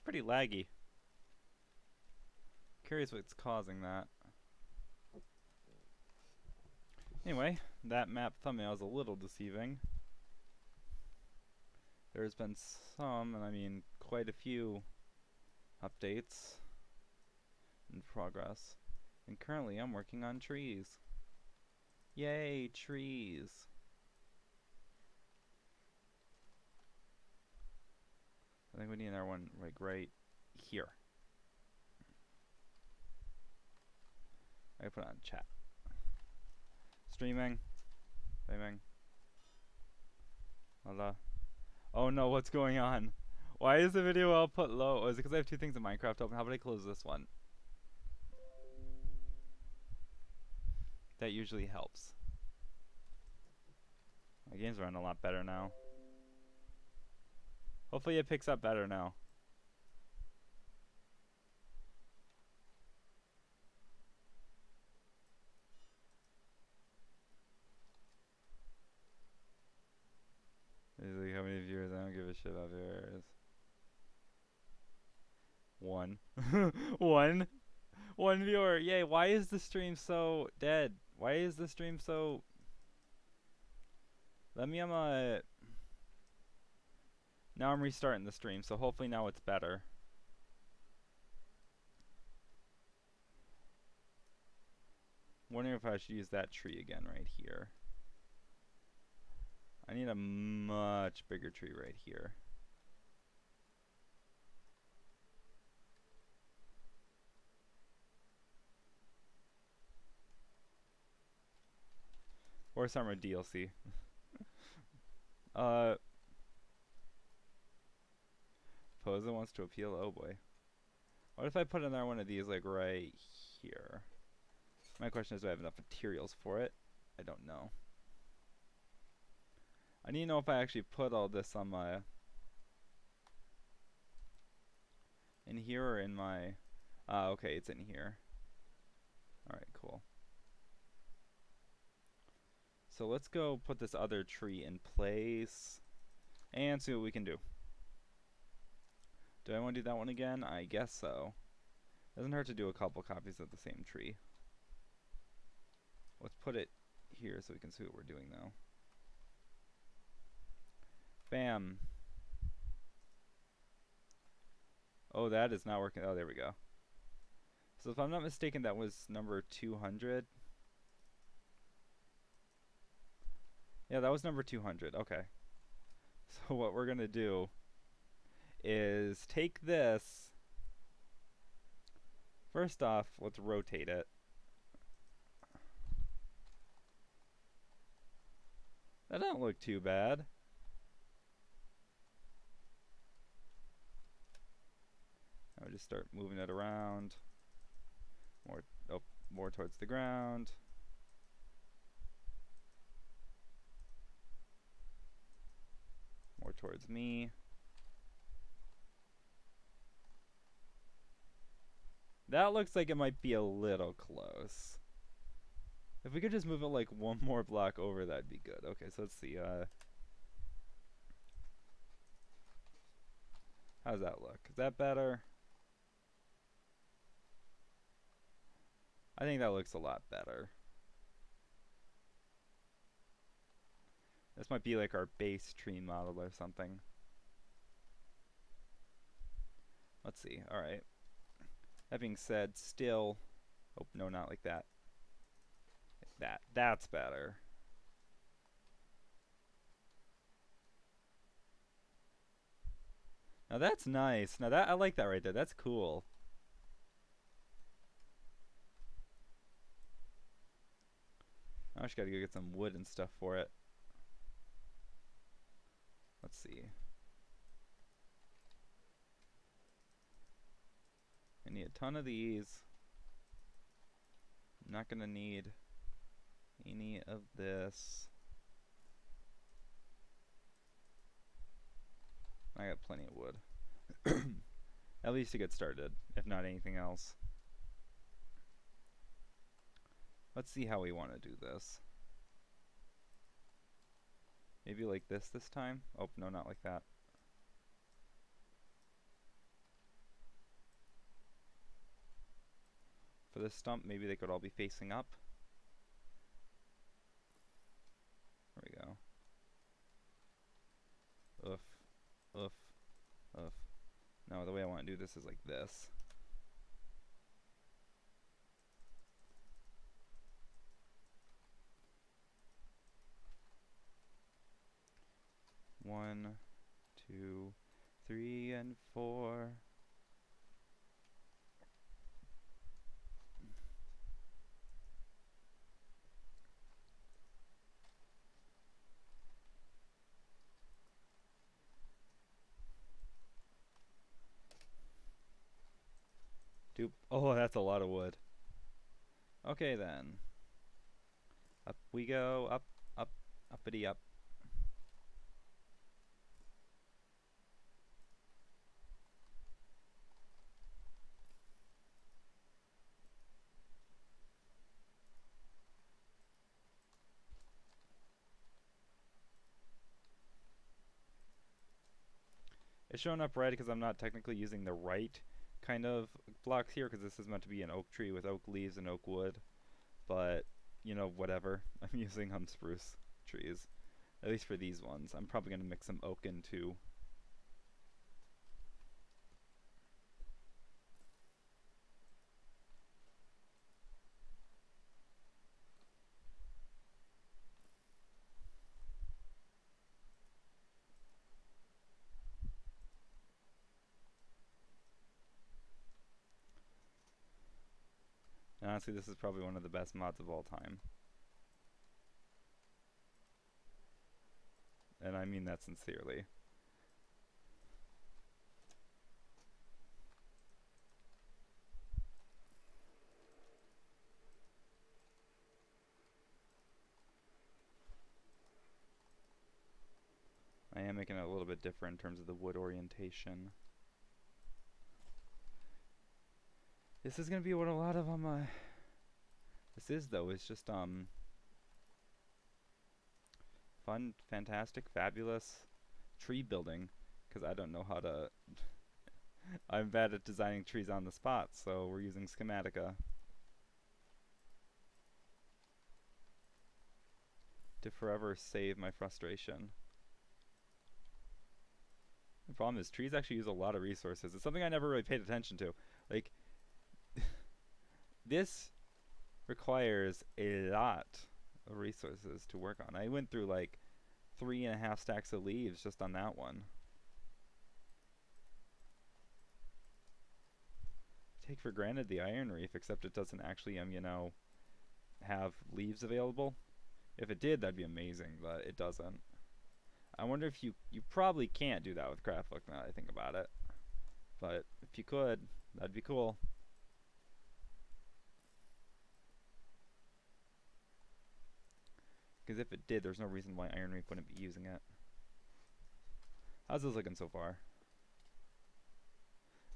pretty laggy. Curious what's causing that. Anyway, that map thumbnail is a little deceiving. There's been some, and I mean quite a few, updates in progress. And currently I'm working on trees. Yay, trees! I think we need another one like right here. I can put it on chat. Streaming. Hello. Oh no, what's going on? Why is the video output low? Oh, is it because I have two things in Minecraft open? How about I close this one? That usually helps. My game's running a lot better now. Hopefully it picks up better now. Like, how many viewers? I don't give a shit about viewers. One. One viewer. Yay, why is the stream so dead? Why is the stream so... Let me, now I'm restarting the stream, so hopefully now it's better. Wondering if I should use that tree again right here. I need a much bigger tree right here. Or Summer DLC. Posa wants to appeal. Oh boy. What if I put another one of these like right here? My question is, do I have enough materials for it? I don't know. I need to know if I actually put all this on my... in here or in my... okay, it's in here. Alright, cool. So let's go put this other tree in place and see what we can do. Do I want to do that one again? I guess so. Doesn't hurt to do a couple copies of the same tree. Let's put it here so we can see what we're doing now. Bam. Oh, that is not working. Oh, there we go. So if I'm not mistaken, that was number 200. Yeah, that was number 200. Okay. So what we're going to do is take this. First off, let's rotate it. That don't look too bad. I'll just start moving it around. More towards the ground. More towards me. That looks like it might be a little close. If we could just move it like one more block over, that'd be good. Okay, so let's see. How does that look? Is that better? I think that looks a lot better. This might be like our base tree model or something. Let's see. Alright. That being said, still... Oh, no, not like that. Like that. That's better. Now that's nice. Now that I like that right there. That's cool. I just gotta go get some wood and stuff for it. Let's see. I need a ton of these. I'm not gonna need any of this. I got plenty of wood. At least to get started, if not anything else. Let's see how we want to do this. Maybe like this time? Oh, no, not like that. For this stump, maybe they could all be facing up. There we go. Oof. Oof. Oof. No, the way I want to do this is like this. One, 2, 3, and 4. Dupe. Oh, that's a lot of wood. Okay then. Up we go. Up, up, uppity up. It's showing up red because I'm not technically using the right kind of blocks here, because this is meant to be an oak tree with oak leaves and oak wood. But, you know, whatever. I'm using spruce trees. At least for these ones. I'm probably going to mix some oak in too. And honestly, this is probably one of the best mods of all time. And I mean that sincerely. I am making it a little bit different in terms of the wood orientation. This is going to be what a lot of this is, though. It's just fun, fantastic, fabulous tree building, because I don't know how to I'm bad at designing trees on the spot, so we're using Schematica to forever save my frustration. The problem is trees actually use a lot of resources. It's something I never really paid attention to. Like, this requires a lot of resources to work on. I went through like 3.5 stacks of leaves just on that one. Take for granted the iron reef, except it doesn't actually, you know, have leaves available. If it did, that'd be amazing, but it doesn't. I wonder if you probably can't do that with Craftbook now that I think about it. But if you could, that'd be cool. Because if it did, there's no reason why Iron Reef wouldn't be using it. How's this looking so far?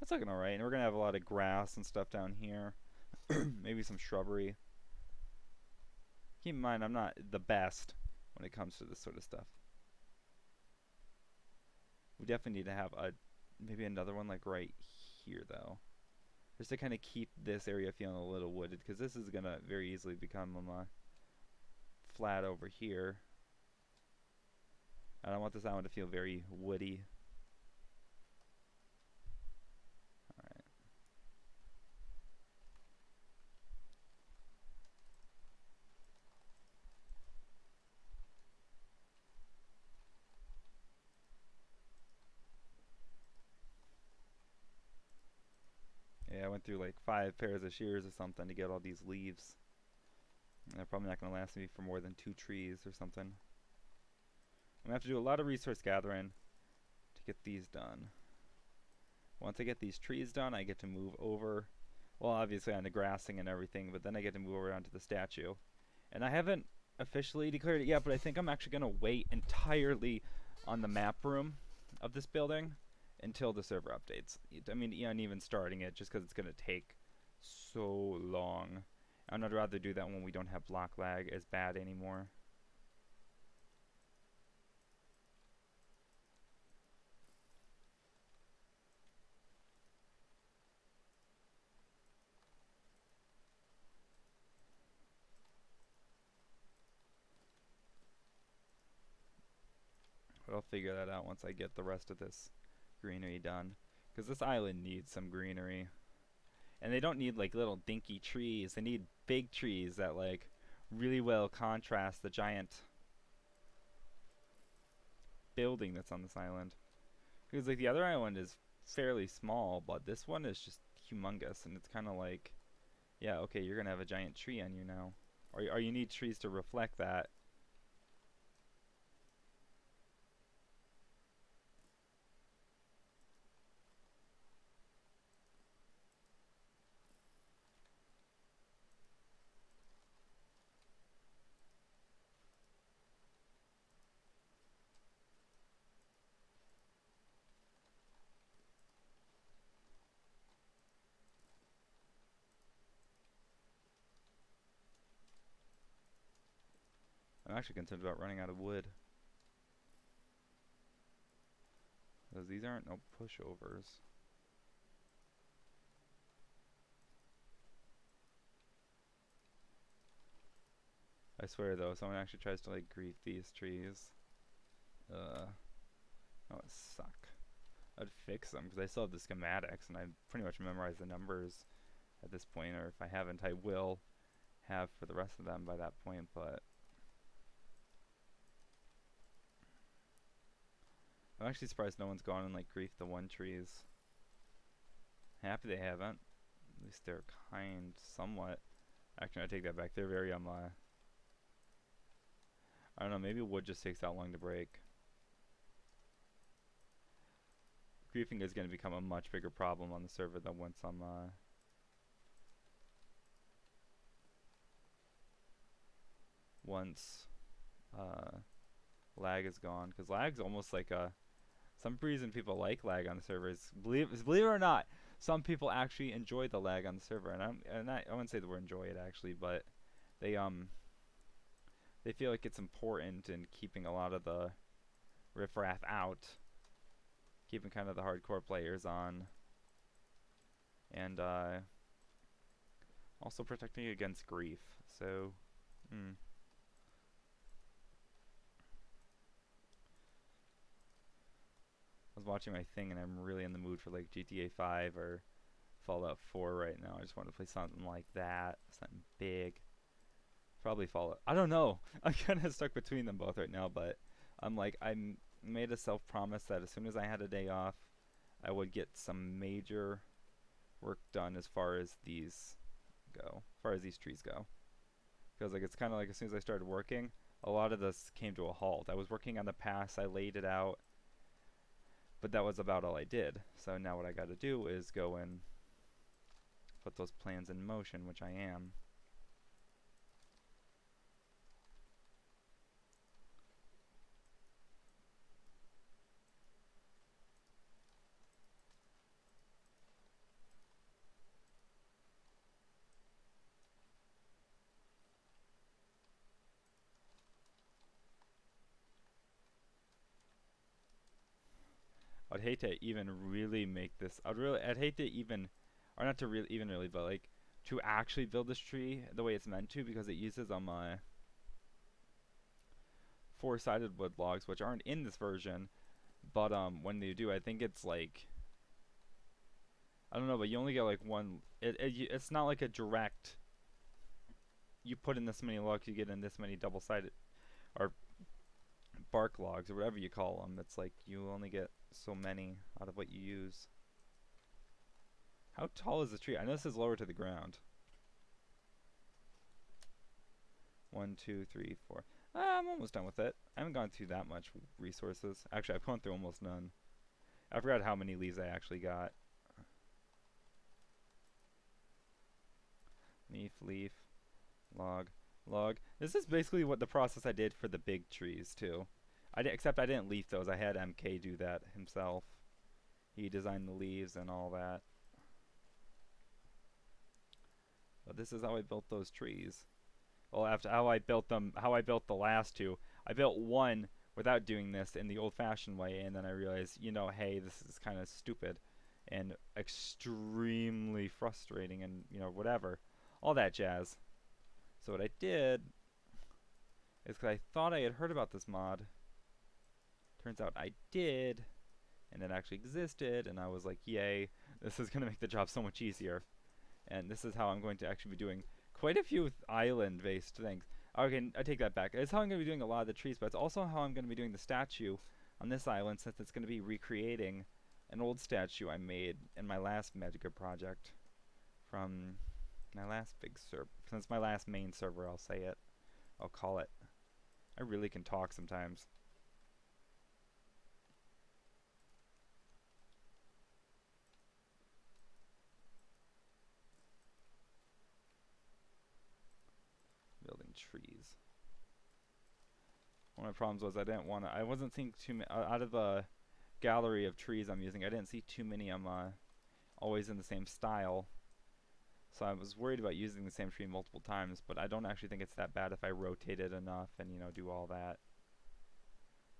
That's looking alright. And we're going to have a lot of grass and stuff down here. Maybe some shrubbery. Keep in mind, I'm not the best when it comes to this sort of stuff. We definitely need to have maybe another one like right here, though. Just to kind of keep this area feeling a little wooded, because this is going to very easily become flat over here. I don't want this island to feel very woody. Alright. Yeah, I went through like 5 pairs of shears or something to get all these leaves. And they're probably not going to last me for more than 2 trees or something. I'm going to have to do a lot of resource gathering to get these done. Once I get these trees done, I get to move over, well, obviously on the grassing and everything, but then I get to move over onto the statue. And I haven't officially declared it yet, but I think I'm actually going to wait entirely on the map room of this building until the server updates. I mean, and even starting it, just because it's going to take so long. And I'd rather do that when we don't have block lag as bad anymore. But I'll figure that out once I get the rest of this greenery done. Because this island needs some greenery. And they don't need like little dinky trees. They need big trees that like really well contrast the giant building that's on this island. Because like the other island is fairly small, but this one is just humongous, and it's kind of like, yeah, okay, you're gonna have a giant tree on you now, or you need trees to reflect that. I'm actually concerned about running out of wood, because these aren't no pushovers. I swear though, if someone actually tries to like grief these trees, that would suck. I'd fix them because I still have the schematics and I pretty much memorized the numbers at this point, or if I haven't, I will have for the rest of them by that point. But I'm actually surprised no one's gone and like griefed the one trees. Happy they haven't. At least they're kind somewhat. Actually, I take that back. They're very I don't know, maybe wood just takes that long to break. Griefing is going to become a much bigger problem on the server than once I'm once lag is gone, because lag's almost like a some reason people like lag on the servers. Believe it or not, some people actually enjoy the lag on the server, and I wouldn't say the word enjoy it actually, but they feel like it's important in keeping a lot of the riffraff out, keeping kind of the hardcore players on, and also protecting against grief. So, I was watching my thing and I'm really in the mood for like GTA 5 or Fallout 4 right now. I just want to play something like that, something big. Probably Fallout. I don't know. I'm kind of stuck between them both right now, but I'm like, I made a self-promise that as soon as I had a day off, I would get some major work done as far as these go, as far as these trees go. Because like it's kind of like as soon as I started working, a lot of this came to a halt. I was working on the pass, I laid it out, but that was about all I did. So now what I got to do is go and put those plans in motion, which I am. I'd hate to even really make this. I'd hate to even, or not to really, even really, but like to actually build this tree the way it's meant to, because it uses four-sided wood logs, which aren't in this version. But when they do, I think it's like, I don't know, but you only get like one. It's not like a direct. You put in this many logs, you get in this many double-sided, or bark logs, or whatever you call them. It's like you only get so many out of what you use. How tall is the tree? I know this is lower to the ground. 1, 2, 3, 4. I'm almost done with it. I haven't gone through that much resources. Actually, I've gone through almost none. I forgot how many leaves I actually got. Leaf, log, log. This is basically what the process I did for the big trees too. Except I didn't leaf those. I had MK do that himself. He designed the leaves and all that. But this is how I built those trees. Well, after how I built them, how I built the last two. I built one without doing this in the old-fashioned way, and then I realized, you know, hey, this is kind of stupid and extremely frustrating, and you know, whatever, all that jazz. So what I did is, because I thought I had heard about this mod Turns out I did, and it actually existed, and I was like, yay, this is going to make the job so much easier. And this is how I'm going to actually be doing quite a few island-based things. Okay, I take that back. It's how I'm going to be doing a lot of the trees, but it's also how I'm going to be doing the statue on this island, since it's going to be recreating an old statue I made in my last Magica project from my last big server. Since my last main server, I'll say it. I'll call it. I really can talk sometimes. Building trees. One of my problems was I wasn't seeing too many, out of the gallery of trees I'm using, I didn't see too many always in the same style. So I was worried about using the same tree multiple times, but I don't actually think it's that bad if I rotate it enough and, you know, do all that.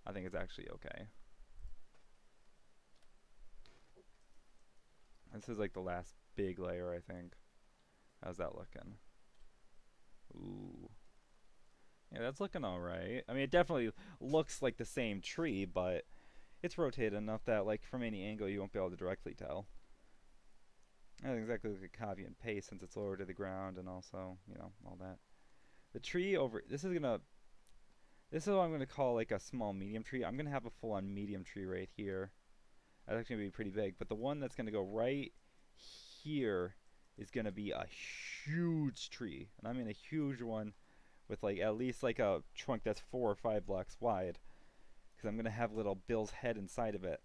I think it's actually okay. This is like the last big layer, I think. How's that looking? Ooh. Yeah, that's looking alright. I mean, it definitely looks like the same tree, but it's rotated enough that, like, from any angle you won't be able to directly tell. Not exactly like a copy and paste, since it's lower to the ground and also, you know, all that. The tree over... This is what I'm gonna call, like, a small medium tree. I'm gonna have a full-on medium tree right here. That's actually gonna be pretty big. But the one that's gonna go right here is gonna be a huge tree. And I mean a huge one with, like, at least, like, a trunk that's 4 or 5 blocks wide. Because I'm gonna have little Bill's head inside of it.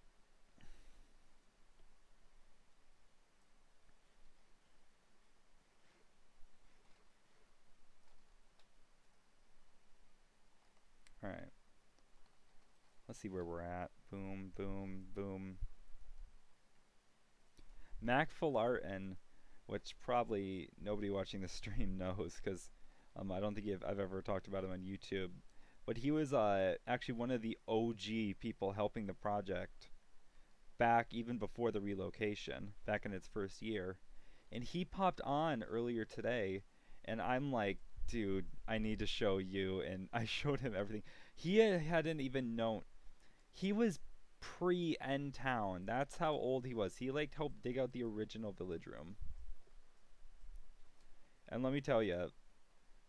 Alright. Let's see where we're at. Boom, boom, boom. Mac Full Art, and which probably nobody watching the stream knows, because I don't think I've ever talked about him on YouTube. But he was actually one of the OG people helping the project back even before the relocation, back in its first year. And he popped on earlier today, and I'm like, dude, I need to show you. And I showed him everything. He hadn't even known. He was pre-End Town. That's how old he was. He, like, helped dig out the original village room. And let me tell you,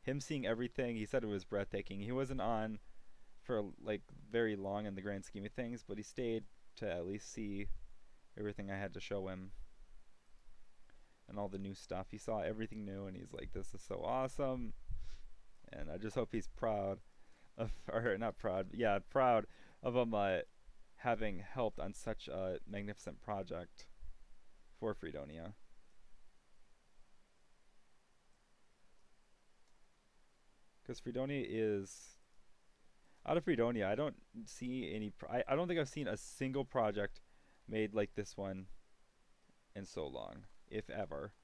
him seeing everything, he said it was breathtaking. He wasn't on for, like, very long in the grand scheme of things, but he stayed to at least see everything I had to show him. And all the new stuff. He saw everything new, and he's like, this is so awesome. And I just hope he's proud of, or not proud, yeah, proud of him having helped on such a magnificent project for Freedonia. Because Freedonia is... Out of Freedonia, I don't see any... I don't think I've seen a single project made like this one in so long, if ever.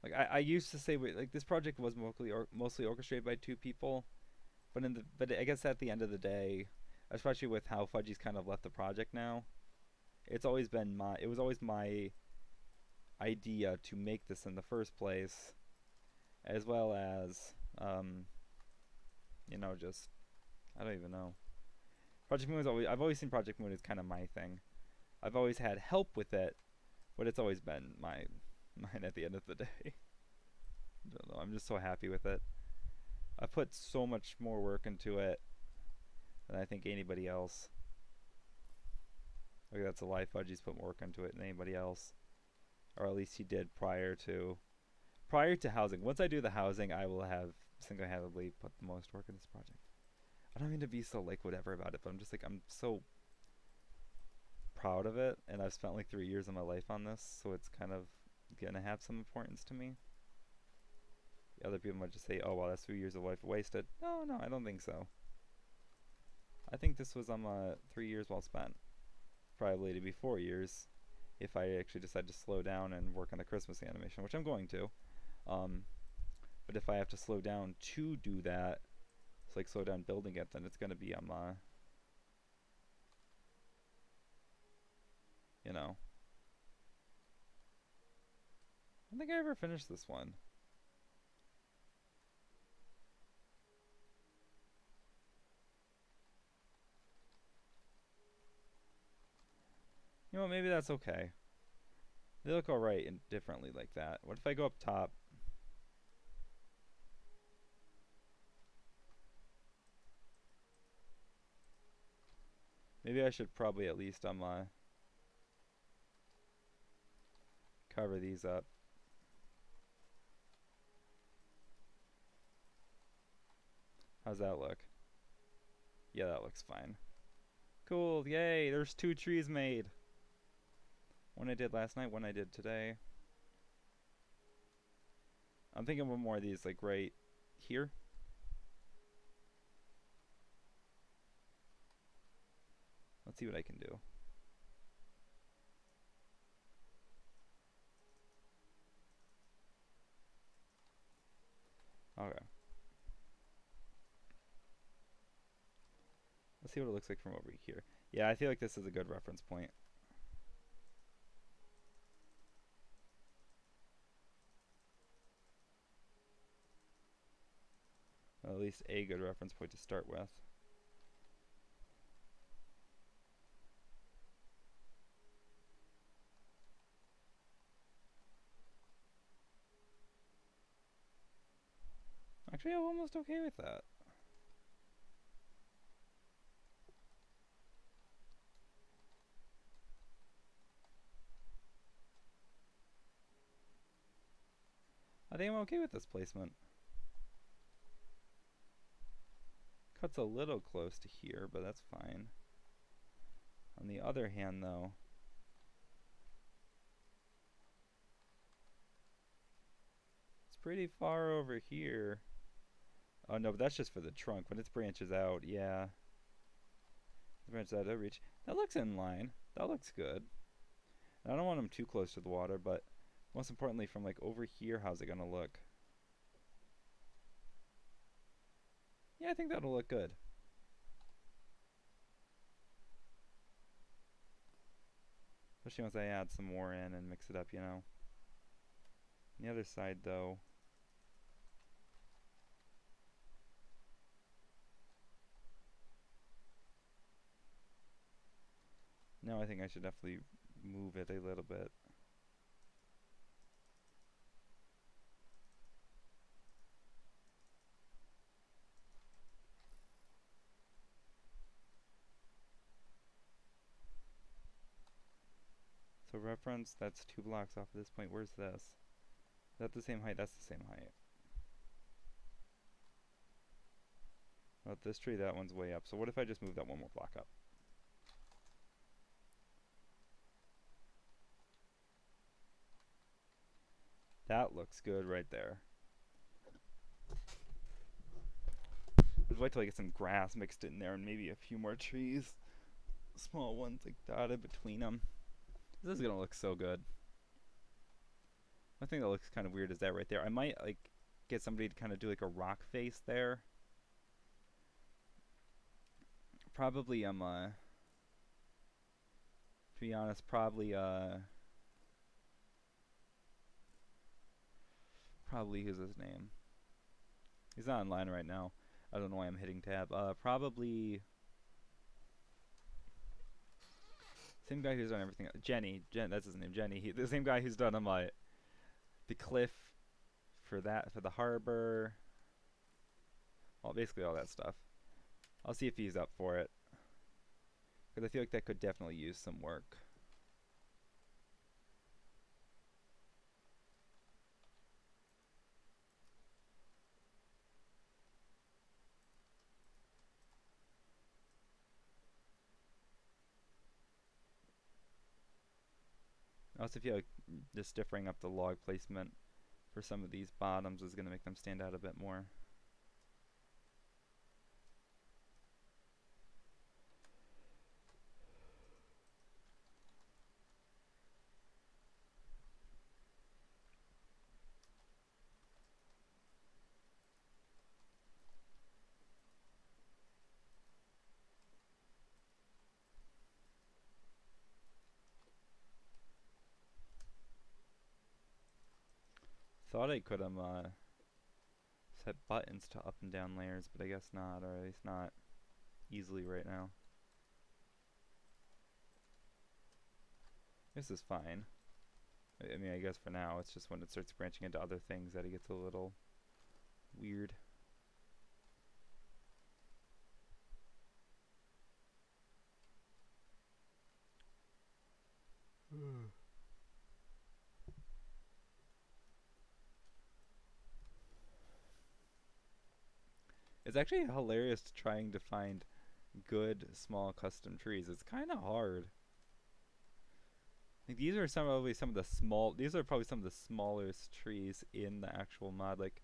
Like, I used to say, like, this project was mostly orchestrated by 2 people, but I guess at the end of the day, especially with how Fudgy's kind of left the project now, it was always my idea to make this in the first place, as well as, you know, just, I don't even know. Project Moon I've always seen Project Moon as kind of my thing. I've always had help with it, but it's always been mine at the end of the day. I don't know, I'm just so happy with it. I put so much more work into it than I think anybody else. Okay, that's a lie. Fudgy's put more work into it than anybody else, or at least he did prior to housing. Once I do the housing, I will have single-handedly put the most work in this project. I don't mean to be so, like, whatever about it, but I'm just like, I'm so proud of it, and I've spent like 3 years of my life on this, so it's kind of gonna have some importance to me. The other people might just say, oh, well, that's 3 years of life wasted. No, I don't think so. I think this was 3 years well spent. Probably to be 4 years if I actually decide to slow down and work on the Christmas animation, which I'm going to. But if I have to slow down to do that, it's like slow down building it, then it's gonna be you know. I don't think I ever finished this one. No, maybe that's okay. They look alright and differently like that. What if I go up top? Maybe I should probably at least cover these up. How's that look? Yeah, that looks fine. Cool, yay, there's 2 trees made. One I did last night, one I did today. I'm thinking one more of these, like right here. Let's see what I can do. Okay. Let's see what it looks like from over here. Yeah, I feel like this is a good reference point. Well, at least a good reference point to start with. Actually, I'm almost okay with that. I think I'm okay with this placement. Cuts a little close to here, but that's fine. On the other hand, though, it's pretty far over here. Oh no, but that's just for the trunk. When it branches out, yeah. It branches out overreach. That looks in line. That looks good. And I don't want them too close to the water, but most importantly, from like over here, how's it gonna look? Yeah, I think that'll look good. Especially once I add some more in and mix it up, you know. On the other side, though, no, I think I should definitely move it a little bit. So reference, that's 2 blocks off of this point. Where's this? Is that the same height? That's the same height. Well, this tree, that one's way up. So what if I just move that one more block up? That looks good right there. I'd wait till I get some grass mixed in there and maybe a few more trees. Small ones like dotted between them. This is gonna look so good. One thing that looks kind of weird is that right there. I might like get somebody to kind of do like a rock face there. Probably to be honest, probably who's his name? He's not online right now. I don't know why I'm hitting tab. Probably same guy who's done everything. Jenny, that's his name. Jenny. The same guy who's done the cliff for the harbor. Well, basically all that stuff. I'll see if he's up for it, because I feel like that could definitely use some work. I also feel like just differing up the log placement for some of these bottoms is going to make them stand out a bit more. Thought I could set buttons to up and down layers, but I guess not, or at least not easily right now. This is fine. I mean, I guess for now, it's just when it starts branching into other things that it gets a little weird. It's actually hilarious trying to find good small custom trees. It's kind of hard. Like these are probably some of the small. These are probably some of the smallest trees in the actual mod. Like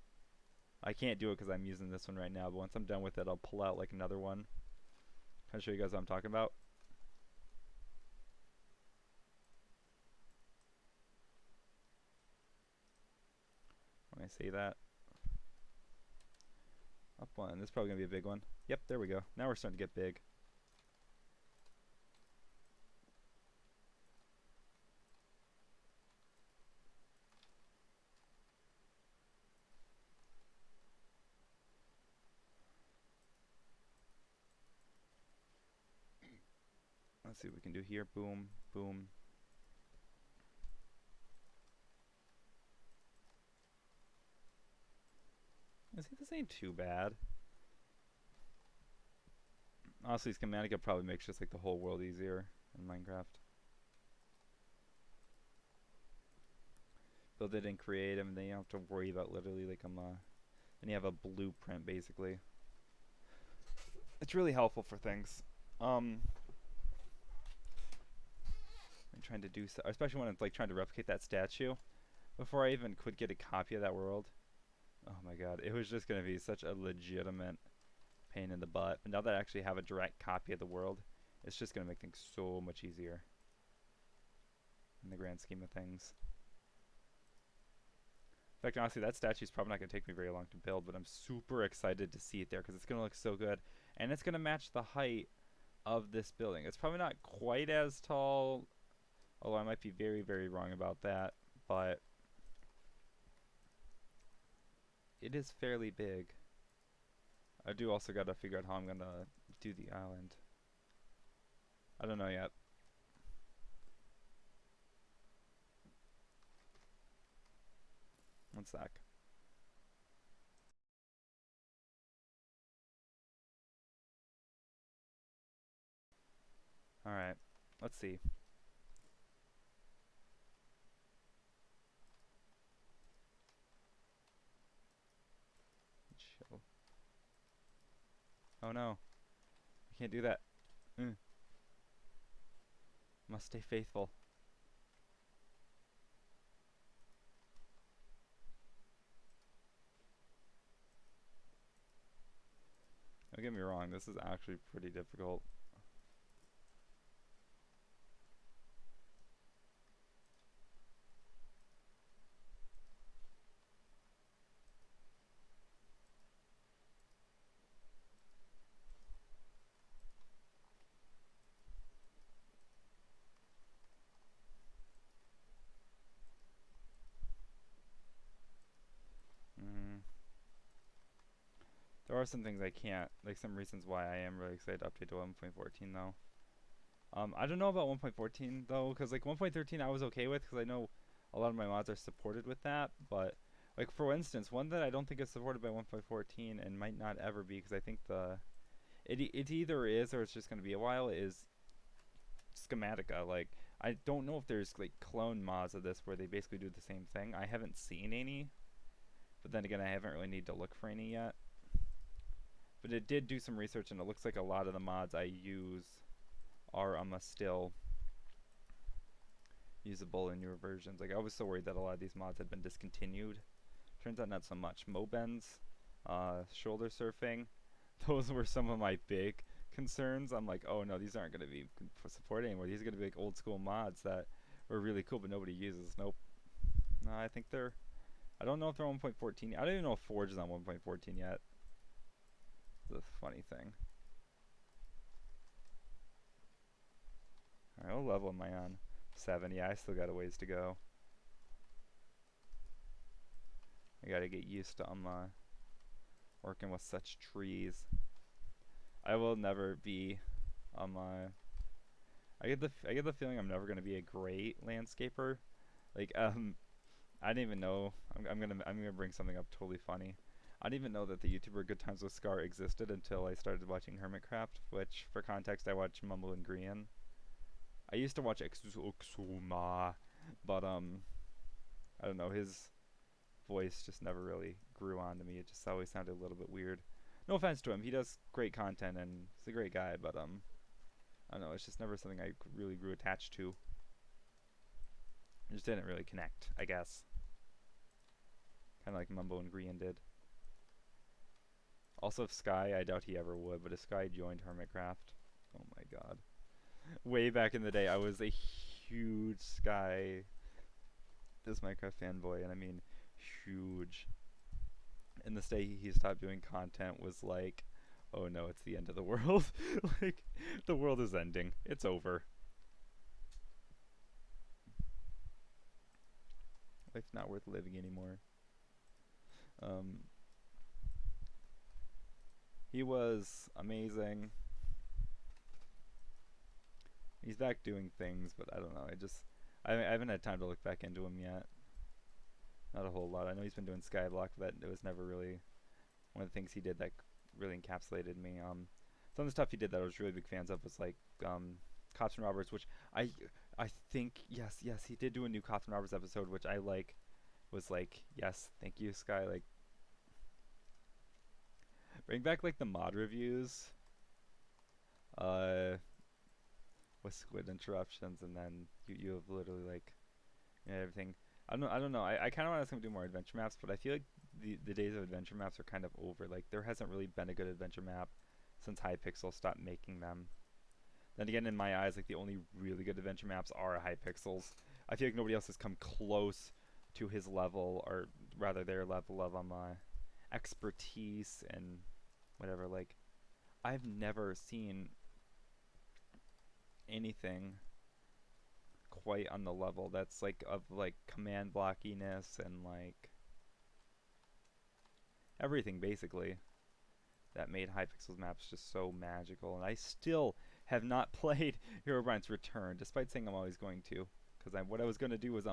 I can't do it because I'm using this one right now. But once I'm done with it, I'll pull out like another one. Can I show you guys what I'm talking about? When I say that. Up one. This is probably gonna be a big one. Yep, there we go. Now we're starting to get big. Let's see what we can do here. Boom, boom. See, this ain't too bad. Honestly, Schematica probably makes just like the whole world easier in Minecraft. Build it in creative, and then you don't have to worry about literally like then you have a blueprint basically. It's really helpful for things. I'm trying to do so, especially when it's like trying to replicate that statue. Before I even could get a copy of that world, oh my god, it was just gonna be such a legitimate pain in the butt. But now that I actually have a direct copy of the world, it's just gonna make things so much easier in the grand scheme of things. In fact, honestly, that statue is probably not going to take me very long to build, but I'm super excited to see it there because it's going to look so good. And it's going to match the height of this building. It's probably not quite as tall, although I might be very, very wrong about that, but it is fairly big. I do also got to figure out how I'm going to do the island. I don't know yet. One sec. Alright, let's see. Chill. Oh no. I can't do that. Must stay faithful. Don't get me wrong, this is actually pretty difficult. There are some things I can't, like some reasons why I am really excited to update to 1.14 though. I don't know about 1.14 though, because like 1.13 I was okay with because I know a lot of my mods are supported with that, but like for instance, one that I don't think is supported by 1.14 and might not ever be because I think it either is or it's just going to be a while is Schematica. Like I don't know if there's like clone mods of this where they basically do the same thing. I haven't seen any, but then again I haven't really need to look for any yet. But it did do some research, and it looks like a lot of the mods I use are still usable in newer versions. Like I was so worried that a lot of these mods had been discontinued. Turns out not so much. Mobends, shoulder surfing, those were some of my big concerns. I'm like, oh no, these aren't going to be supported anymore. These are going to be like old school mods that were really cool, but nobody uses. Nope. No, I think they're. I don't know if they're on 1.14. I don't even know if Forge is on 1.14 yet. The funny thing. Alright, what level am I on? 7. Yeah, I still got a ways to go. I gotta get used to working with such trees. I will never be I get the feeling I'm never gonna be a great landscaper. Like I didn't even know. I'm gonna bring something up totally funny. I didn't even know that the YouTuber Good Times with Scar existed until I started watching Hermitcraft, which, for context, I watch Mumble and Grian. I used to watch Exuma, but I don't know, his voice just never really grew on to me. It just always sounded a little bit weird. No offense to him, he does great content and he's a great guy, but I don't know, it's just never something I really grew attached to. It just didn't really connect, I guess. Kind of like Mumbo and Grian did. Also, if Sky, I doubt he ever would, but if Sky joined Hermitcraft, oh my god. Way back in the day, I was a huge Sky this Minecraft fanboy, and I mean huge. And this day he stopped doing content was like, oh no, it's the end of the world. Like, the world is ending. It's over. Life's not worth living anymore. He was amazing. He's back doing things, but I don't know. I haven't had time to look back into him yet. Not a whole lot. I know he's been doing Skyblock, but it was never really one of the things he did that really encapsulated me. Some of the stuff he did that I was really big fans of was like Cops and Robbers, which I think yes he did do a new Cops and Robbers episode, which I like. Was like, yes, thank you, Sky. Like, bring back like the mod reviews. With squid interruptions, and then you have literally like, you know, everything. I don't know. I kind of want to ask him to do more adventure maps, but I feel like the days of adventure maps are kind of over. Like, there hasn't really been a good adventure map since Hypixel stopped making them. Then again, in my eyes, like, the only really good adventure maps are Hypixel's. I feel like nobody else has come close to his level, or rather their level of expertise and whatever. Like, I've never seen anything quite on the level that's like of like command blockiness and like everything basically that made Hypixel's maps just so magical. And I still have not played Herobrine's Return, despite saying I'm always going to, because what I was going to do was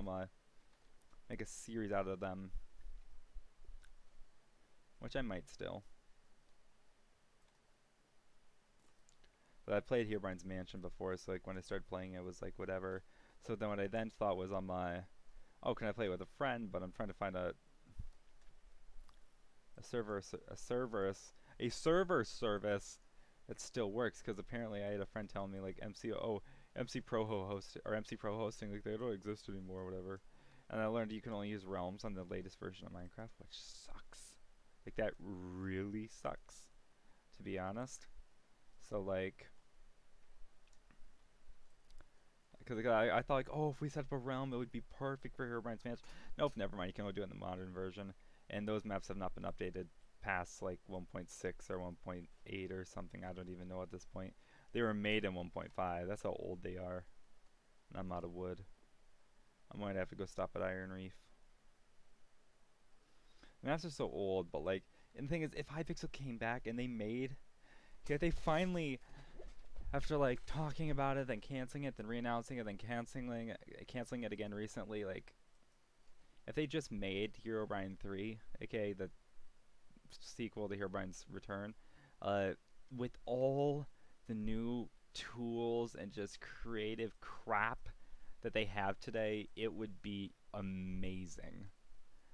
make a series out of them, which I might still. But I played Herobrine's Mansion before, so like when I started playing it was like whatever. So then what I then thought was oh, can I play it with a friend? But I'm trying to find a server service that still works, because apparently I had a friend telling me like MC Pro hosting, like, they don't exist anymore or whatever. And I learned you can only use realms on the latest version of Minecraft, which sucks. Like, that really sucks, to be honest. So like, because I thought like, oh, if we set up a realm, it would be perfect for Herobrine's Mansion. Nope, never mind. You can only do it in the modern version, and those maps have not been updated past like 1.6 or 1.8 or something. I don't even know at this point. They were made in 1.5. That's how old they are. And I'm out of wood. I might have to go stop at Iron Reef. The maps are so old, but like, and the thing is, if Hypixel came back and they finally, after like talking about it, then canceling it, then reannouncing it, then canceling it again recently, like, if they just made Herobrine 3, aka the sequel to Herobrine's Return, with all the new tools and just creative crap that they have today, it would be amazing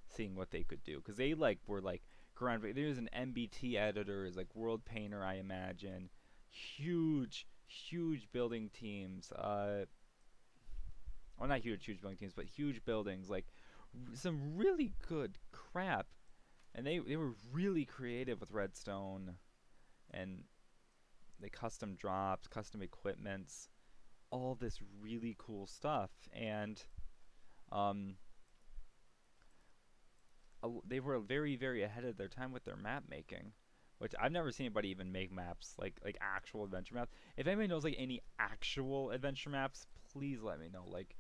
seeing what they could do, because they like were like groundbreaking. There's an MBT editor, is like World Painter, I imagine, huge building teams, well, not huge building teams, but huge buildings, like some really good crap. And they were really creative with redstone, and they custom drops, custom equipments, all this really cool stuff. And they were very, very ahead of their time with their map making, which I've never seen anybody even make maps, like actual adventure maps. If anybody knows like any actual adventure maps, please let me know. Like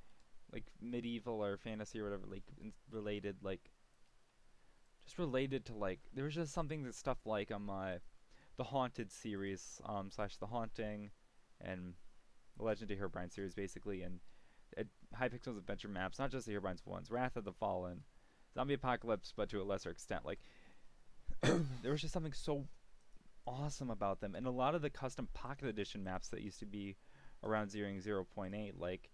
medieval or fantasy or whatever, like related, like just related to, like, there was just something that stuff like the Haunted series, slash The Haunting, and the Legend of Herobrine series, basically, and Hypixel's adventure maps, not just the Herobrine's ones, Wrath of the Fallen, Zombie Apocalypse, but to a lesser extent. Like, there was just something so awesome about them, and a lot of the custom Pocket Edition maps that used to be around 0.8, like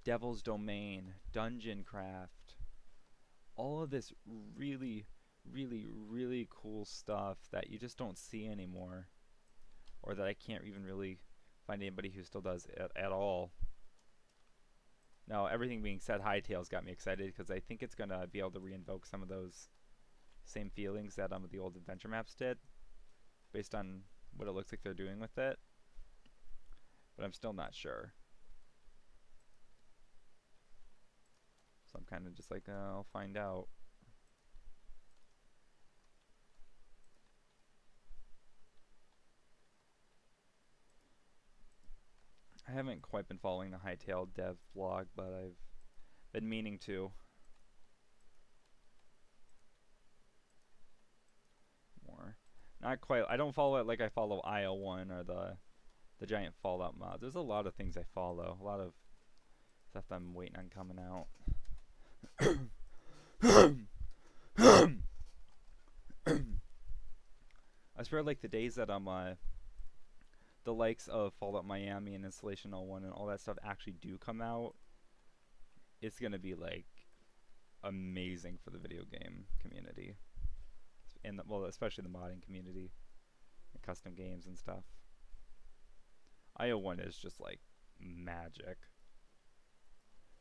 Devil's Domain, Dungeon Craft, all of this really, really, really cool stuff that you just don't see anymore, or that I can't even really find anybody who still does it at all. Now, everything being said, Hytale's got me excited because I think it's going to be able to reinvoke some of those same feelings that the old adventure maps did, based on what it looks like they're doing with it. But I'm still not sure. So I'm kind of just like, I'll find out. I haven't quite been following the Hytale dev blog, but I've been meaning to. More. Not quite. I don't follow it like I follow IO1 or the giant Fallout mod. There's a lot of things I follow. A lot of stuff that I'm waiting on coming out. I swear, like, the days that the likes of Fallout Miami and Installation 01 and all that stuff actually do come out, it's gonna be like amazing for the video game community, and well, especially the modding community, and custom games and stuff. IO1 is just like magic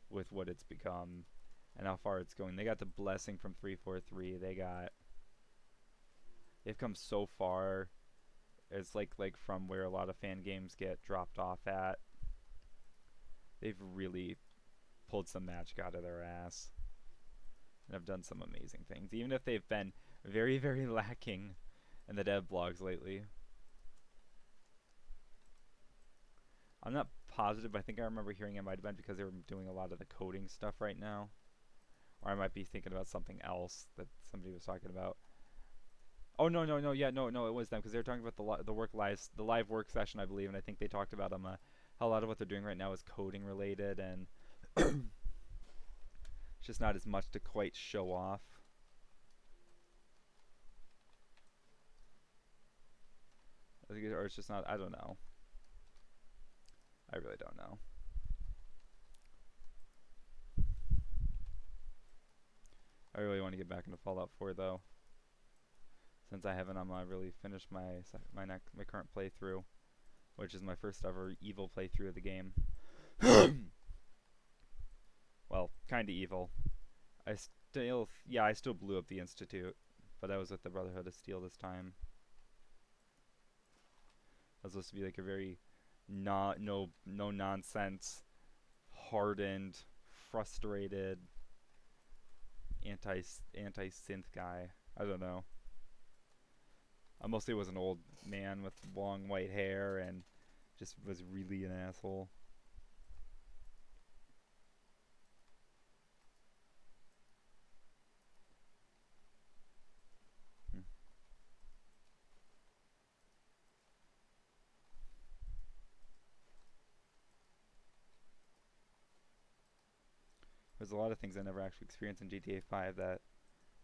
with what it's become and how far it's going. They got the blessing from 343. They've come so far. It's like from where a lot of fan games get dropped off at. They've really pulled some magic out of their ass and have done some amazing things, even if they've been very, very lacking in the dev blogs lately. I'm not positive, but I think I remember hearing it might have been because they were doing a lot of the coding stuff right now. Or I might be thinking about something else that somebody was talking about. Oh, no, it was them, because they were talking about the live work session, I believe, and I think they talked about how a lot of what they're doing right now is coding related, and it's just not as much to quite show off. Or it's just not, I don't know. I really don't know. I really want to get back into Fallout 4, though, since I haven't really finished my current playthrough, which is my first ever evil playthrough of the game. Well, kinda evil. I still blew up the Institute, but I was with the Brotherhood of Steel this time. I was supposed to be like a very no nonsense, hardened, frustrated, anti-synth guy. I don't know. I mostly was an old man with long white hair and just was really an asshole. There's a lot of things I never actually experienced in GTA 5 that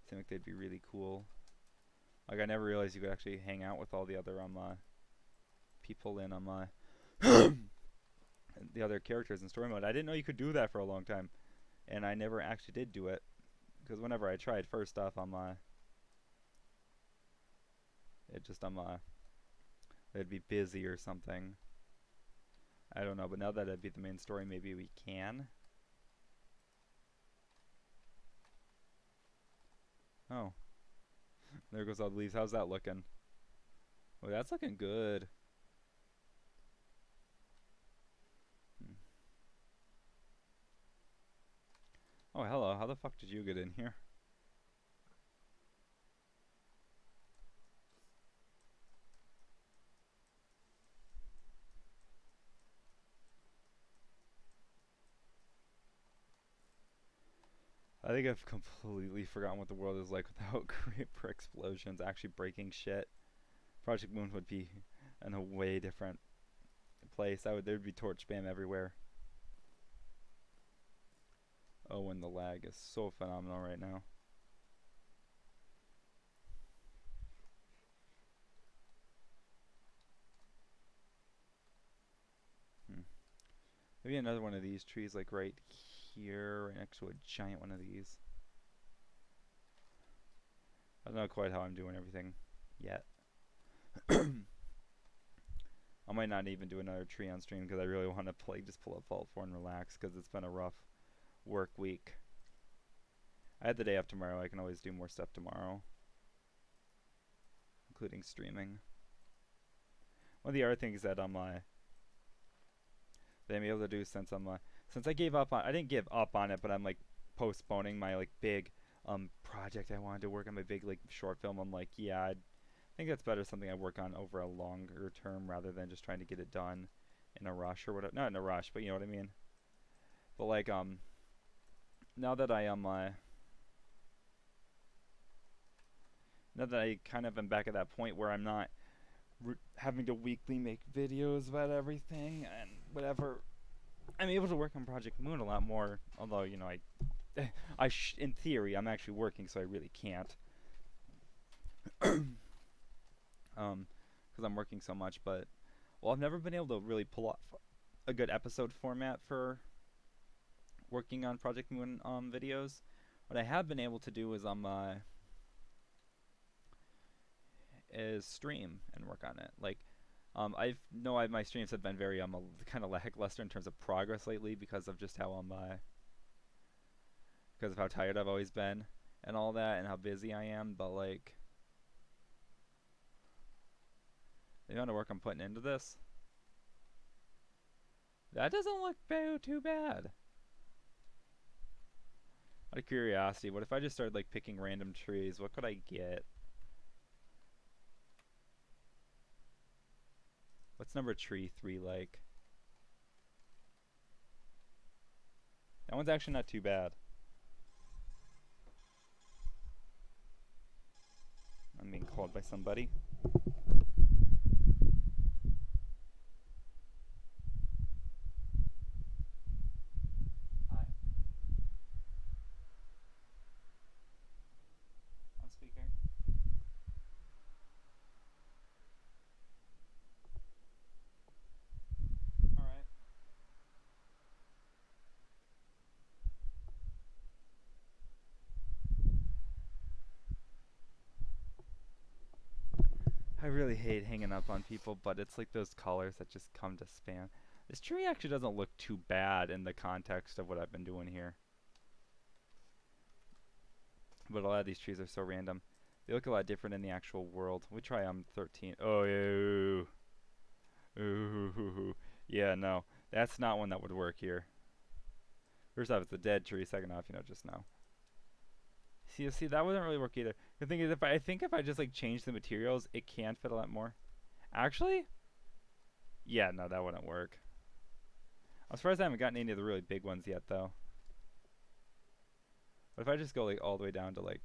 seem like they'd be really cool. Like, I never realized you could actually hang out with all the other people in the other characters in story mode. I didn't know you could do that for a long time, and I never actually did do it, because whenever I tried, first off, it'd be busy or something. I don't know, but now that it'd be the main story, maybe we can. Oh. There goes all the leaves. How's that looking? Oh, that's looking good. Oh, hello. How the fuck did you get in here? I think I've completely forgotten what the world is like without creeper explosions actually breaking shit. Project Moon would be in a way different place. There'd be torch spam everywhere. Oh, and the lag is so phenomenal right now. Maybe another one of these trees, like right here, right next to a giant one of these. I don't know quite how I'm doing everything yet. I might not even do another tree on stream because I really want to just pull up Vault 4 and relax because it's been a rough work week. I had the day off tomorrow. I can always do more stuff tomorrow, including streaming. One of the other things that I'm able to do since I gave up on, I didn't give up on it, but I'm like postponing my like big project I wanted to work on, my big like short film. I'm like, yeah, I think that's better something I work on over a longer term rather than just trying to get it done in a rush or whatever. Not in a rush, but you know what I mean. But like now that I kind of am back at that point where I'm not having to weekly make videos about everything and whatever, I'm able to work on Project Moon a lot more. Although, you know, in theory, I'm actually working, so I really can't. Because I'm working so much. But, well, I've never been able to really pull off a good episode format for working on Project Moon videos. What I have been able to do is stream and work on it. Like, my streams have been very kind of lackluster in terms of progress lately because of just how because of how tired I've always been and all that and how busy I am. But like, the amount of work I'm putting into this, that doesn't look too bad. Out of curiosity, what if I just started like picking random trees? What could I get? What's number tree 3 like? That one's actually not too bad. I'm being called by somebody. Hi. I'm speaking. Alright. I really hate hanging up on people, but it's like those callers that just come to spam. This tree actually doesn't look too bad in the context of what I've been doing here. But a lot of these trees are so random. They look a lot different in the actual world. We try 13. Oh, yeah. Ooh. Yeah, no. That's not one that would work here. First off, it's a dead tree. Second off, you know, just no. See, that wouldn't really work either. The thing is, if I just like change the materials, it can fit a lot more. Actually, yeah, no, that wouldn't work. I'm surprised I haven't gotten any of the really big ones yet, though. What if I just go like all the way down to like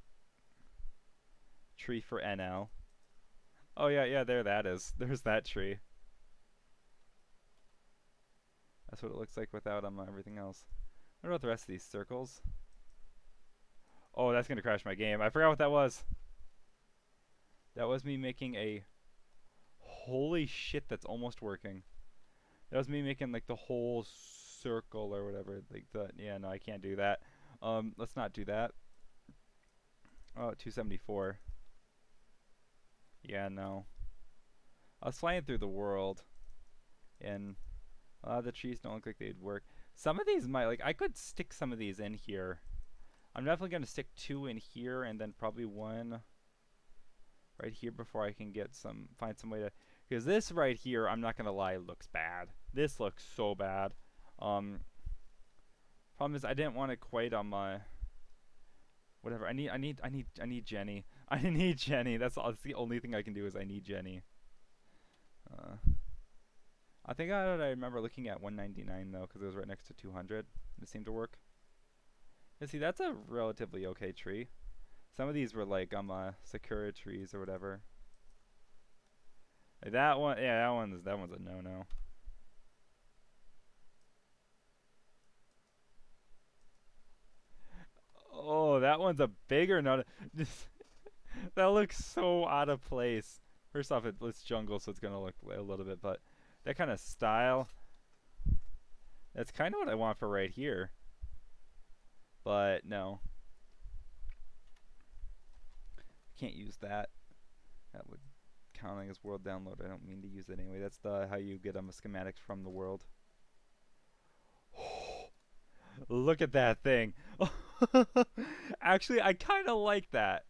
tree for NL? Oh yeah, there that is. There's that tree. That's what it looks like without everything else. What about the rest of these circles? Oh, that's gonna crash my game. I forgot what that was. That was me making a... Holy shit, that's almost working. That was me making like the whole circle or whatever. Like that. Yeah, no, I can't do that. Let's not do that. Oh, 274. Yeah, no. I was flying through the world, and a lot of the trees don't look like they'd work. Some of these might, like, I could stick some of these in here. I'm definitely going to stick 2 in here, and then probably 1 right here before I can find some way to... Because this right here, I'm not going to lie, looks bad. This looks so bad. Problem is, I didn't want to quite whatever. I need Jenny. I need Jenny. That's the only thing I can do is I need Jenny. I think I remember looking at 199 though, because it was right next to 200. It seemed to work. Yeah, see, that's a relatively okay tree. Some of these were like Sakura trees or whatever. Like that one, yeah, that one's a no-no. one's a bigger note. That looks so out of place. First off, it's jungle, so it's gonna look a little bit, but that kind of style, that's kind of what I want for right here. But no, can't use that. That would counting as world download. I don't mean to use it anyway. That's how you get them schematics from the world. Look at that thing. Actually, I kind of like that.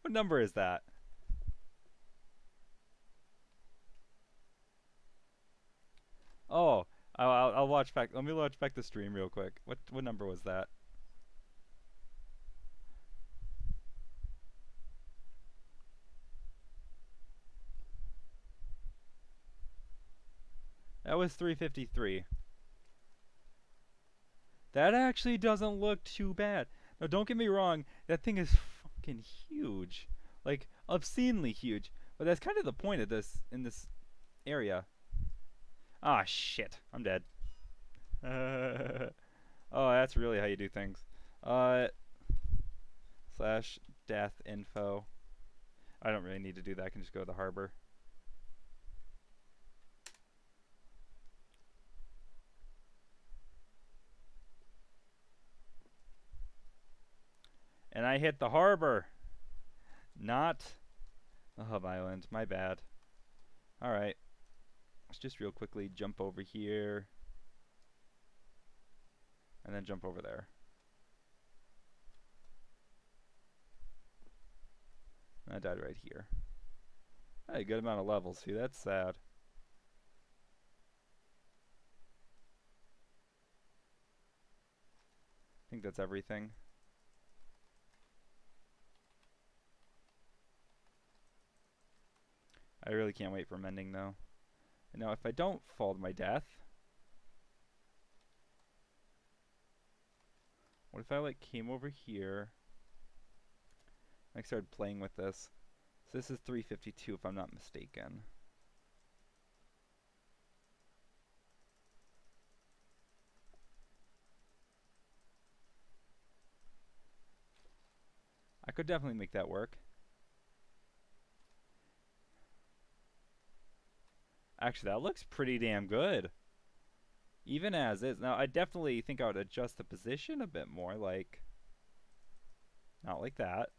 What number is that? Oh, I'll watch back. Let me watch back the stream real quick. What number was that? That was 353. That actually doesn't look too bad. Now, don't get me wrong. That thing is fucking huge, like obscenely huge. But that's kind of the point of this in this area. Ah, shit. I'm dead. Oh, that's really how you do things. Slash death info. I don't really need to do that. I can just go to the harbor. And I hit the harbor. Not the hub island. My bad. Alright. Let's just real quickly jump over here. And then jump over there. I died right here. Hey, good amount of levels. See, that's sad. I think that's everything. I really can't wait for mending though. And now if I don't fall to my death, what if I like came over here, I started playing with this. So this is 352 if I'm not mistaken. I could definitely make that work. Actually, that looks pretty damn good. Even as is. Now, I definitely think I would adjust the position a bit more, like, not like that.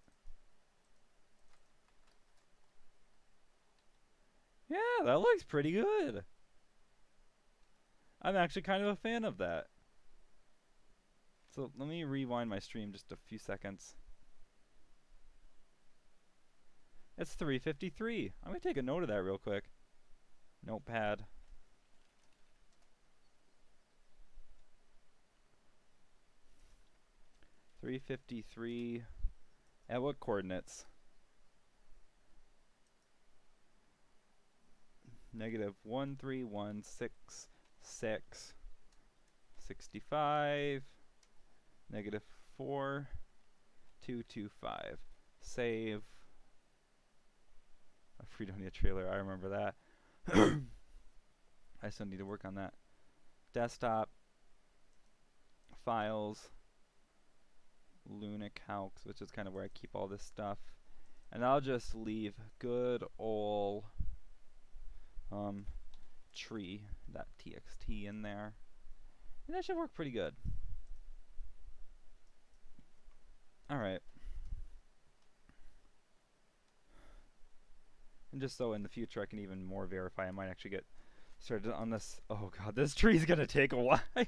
Yeah, that looks pretty good. I'm actually kind of a fan of that. So let me rewind my stream just a few seconds. It's 353. I'm going to take a note of that real quick. Notepad. (353) at what coordinates? -13166 65 -4225. Save. A Freedonia trailer, I remember that. I still need to work on that. Desktop, files, Slamacow, which is kind of where I keep all this stuff. And I'll just leave good ol' tree.txt in there. And that should work pretty good. Alright. And just so in the future I can even more verify, I might actually get started on this. Oh god, this tree's gonna take a while. I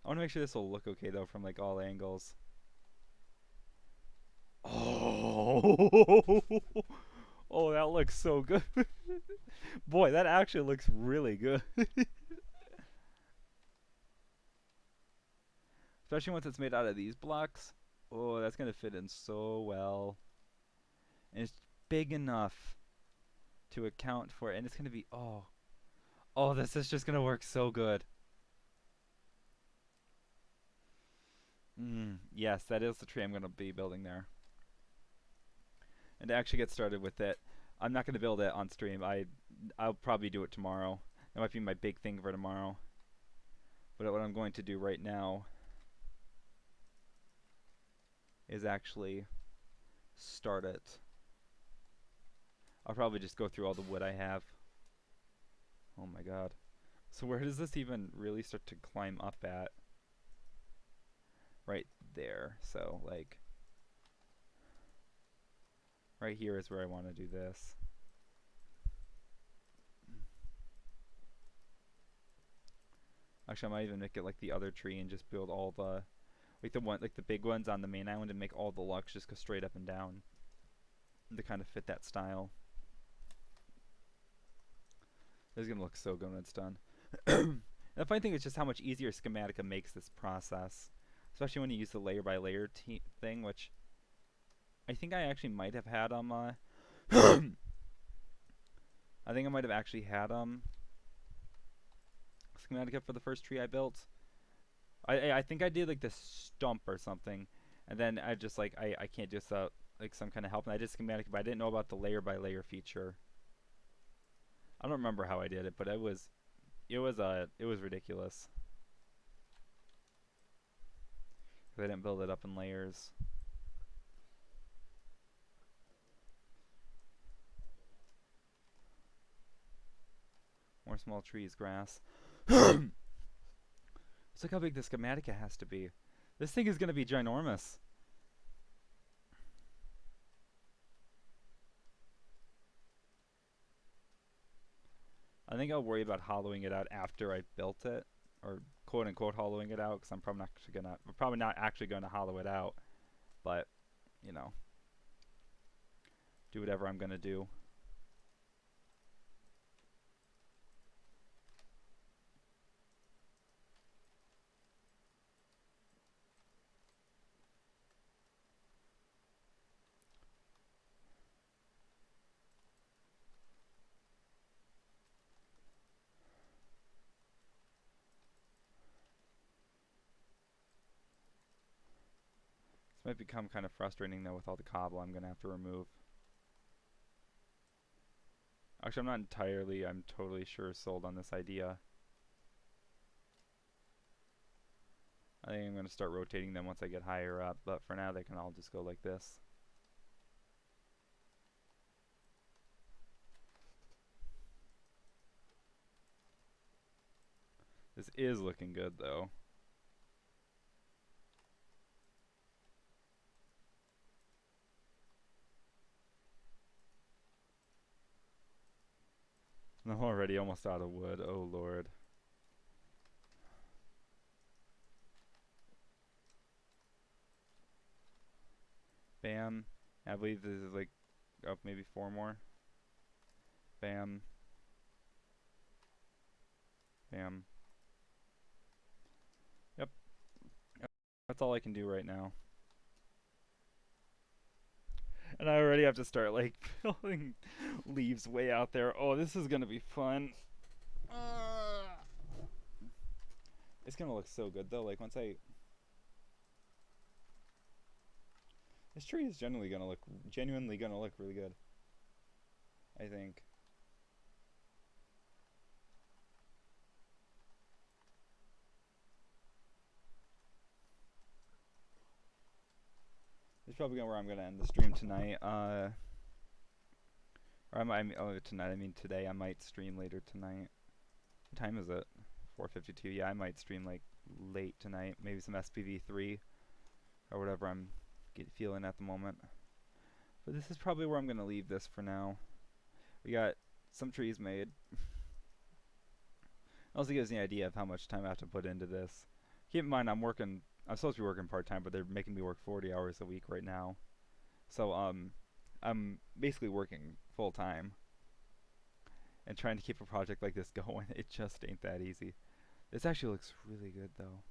want to make sure this will look okay though from like all angles. Oh, oh, that looks so good. Boy, that actually looks really good. Especially once it's made out of these blocks. Oh, that's gonna fit in so well. And it's big enough to account for it. And it's gonna be, oh, this is just gonna work so good. Yes, that is the tree I'm gonna be building there. And to actually get started with it, I'm not gonna build it on stream. I'll probably do it tomorrow. That might be my big thing for tomorrow. But what I'm going to do right now is actually start it. I'll probably just go through all the wood I have. Oh my god. So where does this even really start to climb up at? Right there. So like right here is where I want to do this. Actually, I might even make it like the other tree and just build all the like the big ones on the main island and make all the lugs just go straight up and down to kind of fit that style. This is gonna look so good when it's done. And the funny thing is just how much easier Schematica makes this process, especially when you use the layer by layer thing, which I think I actually might have had I think I might have actually had Schematica for the first tree I built. I think I did like the stump or something, and then I just like I can't do so like some kind of help, and I did Schematica, but I didn't know about the layer by layer feature. I don't remember how I did it, but it was ridiculous. I didn't build it up in layers. More small trees, grass. Let's look how big this Schematica has to be. This thing is going to be ginormous. I think I'll worry about hollowing it out after I built it, or quote unquote hollowing it out, because I'm probably not actually gonna hollow it out, but you know, do whatever I'm gonna do. This might become kind of frustrating though with all the cobble I'm gonna have to remove. Actually, I'm totally sure sold on this idea. I think I'm going to start rotating them once I get higher up, but for now they can all just go like this. This is looking good though. I'm already almost out of wood, oh lord. Bam. I believe this is like up maybe 4 more. Bam. Bam. Yep. That's all I can do right now. And I already have to start like building leaves way out there. Oh, this is gonna be fun. It's gonna look so good though. Like once this tree is genuinely gonna look really good, I think. This is probably where I'm gonna end the stream tonight. Or tonight. I mean today. I might stream later tonight. What time is it? 4:52. Yeah, I might stream like late tonight. Maybe some SPV3 or whatever I'm feeling at the moment. But this is probably where I'm gonna leave this for now. We got some trees made. Also gives me an idea of how much time I have to put into this. Keep in mind I'm supposed to be working part-time, but they're making me work 40 hours a week right now. So I'm basically working full-time and trying to keep a project like this going. It just ain't that easy. This actually looks really good though.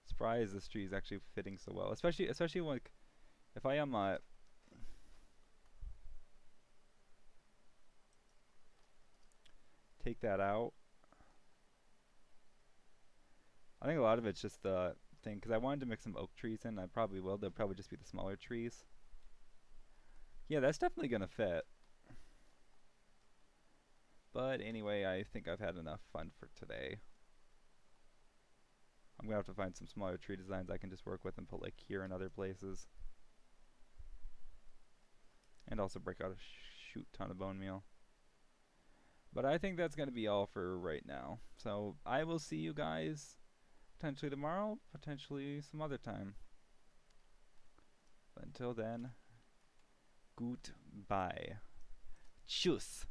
Surprised this tree is actually fitting so well, especially like if I am take that out. I think a lot of it's just the thing, because I wanted to mix some oak trees in. I probably will. They'll probably just be the smaller trees. Yeah, that's definitely gonna fit. But anyway, I think I've had enough fun for today. I'm gonna have to find some smaller tree designs I can just work with and put like here and other places. And also break out a shoot ton of bone meal. But I think that's gonna be all for right now. So I will see you guys potentially tomorrow, potentially some other time. But until then, goodbye. Tschüss.